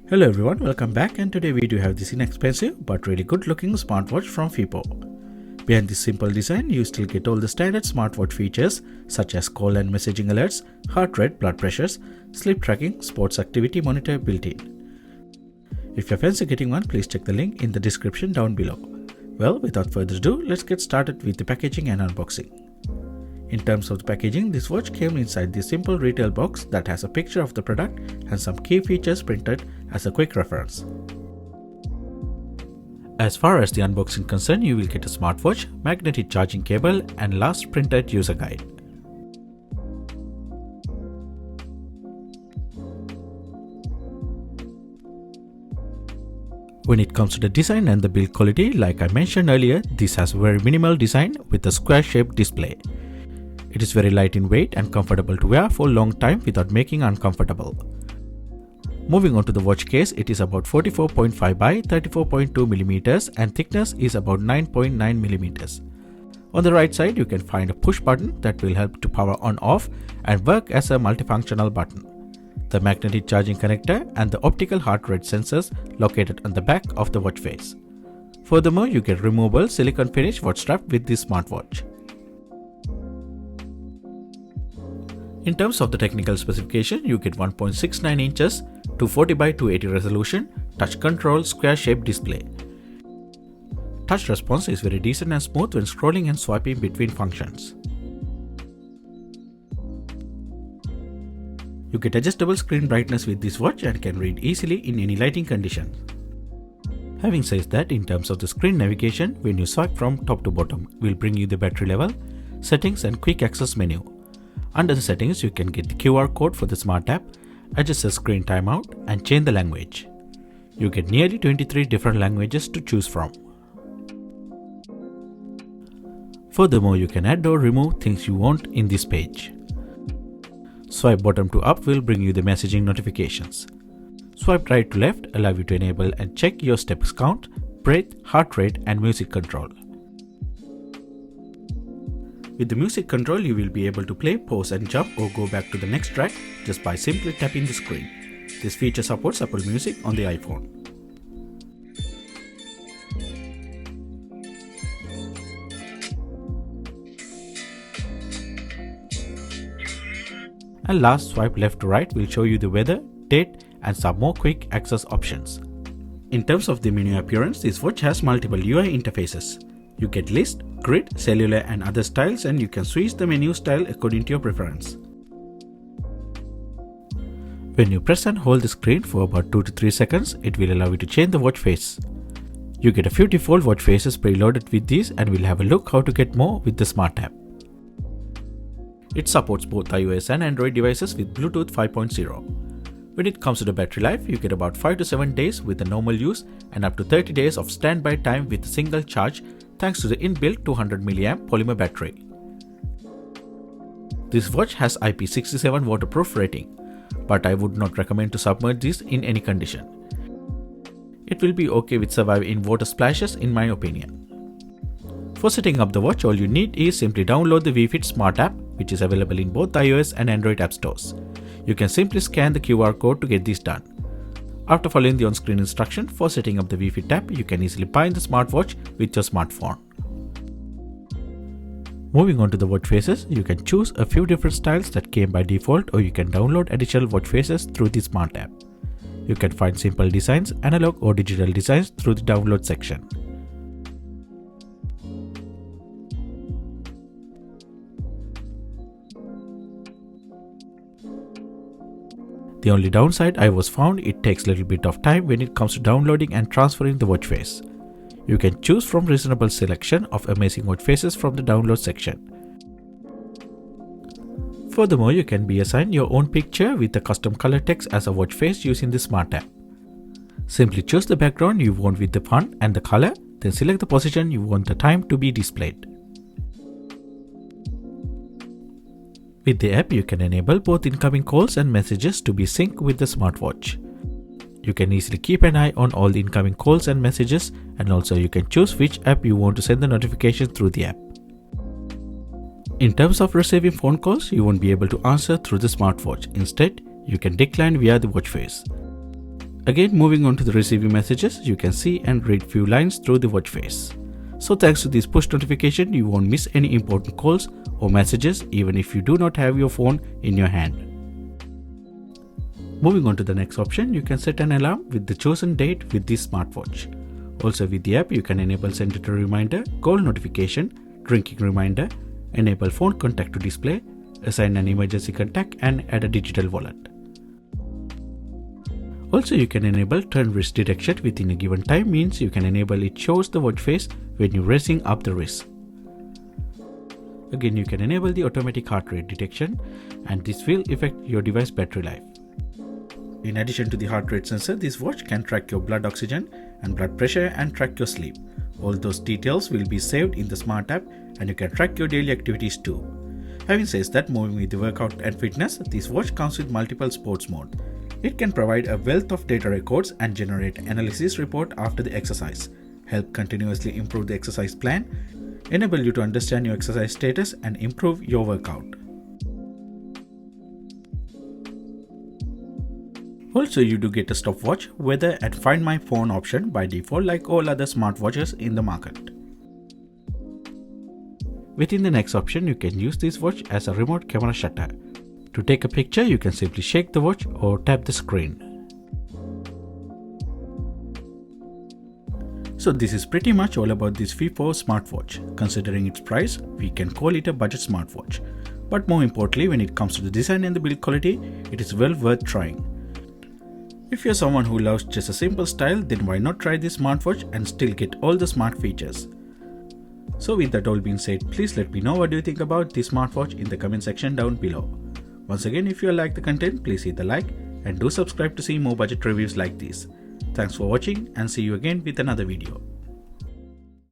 Hello everyone, welcome back, and today we do have this inexpensive but really good looking smartwatch from FIYPO. Behind this simple design, you still get all the standard smartwatch features such as call and messaging alerts, heart rate, blood pressures, sleep tracking, sports activity monitor built in. If you're fancy getting one, please check the link in the description down below. Well, without further ado, let's get started with the packaging and unboxing. In terms of the packaging, this watch came inside this simple retail box that has a picture of the product and some key features printed as a quick reference. As far as the unboxing concerned, you will get a smartwatch, magnetic charging cable, and last printed user guide. When it comes to the design and the build quality, like I mentioned earlier, this has a very minimal design with a square-shaped display. It is very light in weight and comfortable to wear for a long time without making uncomfortable. Moving on to the watch case, it is about 44.5 by 34.2 mm and thickness is about 9.9 mm. On the right side, you can find a push button that will help to power on off and work as a multifunctional button, the magnetic charging connector, and the optical heart rate sensors located on the back of the watch face. Furthermore, you get removable silicone finish watch strap with this smartwatch. In terms of the technical specification, you get 1.69 inches, 240 by 280 resolution, touch control, square-shaped display. Touch response is very decent and smooth when scrolling and swiping between functions. You get adjustable screen brightness with this watch and can read easily in any lighting condition. Having said that, in terms of the screen navigation, when you swipe from top to bottom, will bring you the battery level, settings and quick access menu. Under the settings, you can get the QR code for the smart app, adjust the screen timeout, and change the language. You get nearly 23 different languages to choose from. Furthermore, you can add or remove things you want in this page. Swipe bottom to up will bring you the messaging notifications. Swipe right to left allow you to enable and check your steps count, breath, heart rate, and music control. With the music control, you will be able to play, pause and jump or go back to the next track just by simply tapping the screen. This feature supports Apple Music on the iPhone. And last, swipe left to right will show you the weather, date, and some more quick access options. In terms of the menu appearance, this watch has multiple UI interfaces. You get list, grid, cellular and other styles, and you can switch the menu style according to your preference. When you press and hold the screen for about 2 to 3 seconds, it will allow you to change the watch face. You get a few default watch faces preloaded with these, and we'll have a look how to get more with the smart app. It supports both iOS and Android devices with Bluetooth 5.0. When it comes to the battery life, you get about 5 to 7 days with the normal use and up to 30 days of standby time with a single charge thanks to the inbuilt 200 mAh polymer battery. This watch has IP67 Waterproof rating, but I would not recommend to submerge this in any condition. It will be okay with survive in water splashes in my opinion. For setting up the watch, all you need is simply download the WeFit Smart app, which is available in both iOS and Android app stores. You can simply scan the QR code to get this done. After following the on-screen instruction for setting up the WeFit app, you can easily bind the smartwatch with your smartphone. Moving on to the watch faces, you can choose a few different styles that came by default, or you can download additional watch faces through the smart app. You can find simple designs, analog or digital designs through the download section. The only downside I was found, it takes a little bit of time when it comes to downloading and transferring the watch face. You can choose from reasonable selection of amazing watch faces from the download section. Furthermore, you can be assigned your own picture with a custom color text as a watch face using the smart app. Simply choose the background you want with the font and the color, then select the position you want the time to be displayed. With the app, you can enable both incoming calls and messages to be synced with the smartwatch. You can easily keep an eye on all the incoming calls and messages, and also you can choose which app you want to send the notification through the app. In terms of receiving phone calls, you won't be able to answer through the smartwatch. Instead, you can decline via the watch face. Again, moving on to the receiving messages, you can see and read few lines through the watch face. So thanks to this push notification, you won't miss any important calls or messages even if you do not have your phone in your hand. Moving on to the next option, you can set an alarm with the chosen date with this smartwatch. Also with the app, you can enable send-to reminder, call notification, drinking reminder, enable phone contact to display, assign an emergency contact and add a digital wallet. Also, you can enable turn wrist detection within a given time, means you can enable it shows the watch face when you're raising up the wrist. Again, you can enable the automatic heart rate detection and this will affect your device battery life. In addition to the heart rate sensor, this watch can track your blood oxygen and blood pressure and track your sleep. All those details will be saved in the smart app and you can track your daily activities too. Having said that, moving with the workout and fitness, this watch comes with multiple sports mode. It can provide a wealth of data records and generate analysis report after the exercise, help continuously improve the exercise plan, enable you to understand your exercise status and improve your workout. Also, you do get a stopwatch, weather and find my phone option by default like all other smartwatches in the market. Within the next option, you can use this watch as a remote camera shutter. To take a picture, you can simply shake the watch or tap the screen. So this is pretty much all about this FIYPO smartwatch. Considering its price, we can call it a budget smartwatch. But more importantly, when it comes to the design and the build quality, it is well worth trying. If you're someone who loves just a simple style, then why not try this smartwatch and still get all the smart features. So with that all being said, please let me know what do you think about this smartwatch in the comment section down below. Once again, if you like the content, please hit the like and do subscribe to see more budget reviews like this. Thanks for watching and see you again with another video.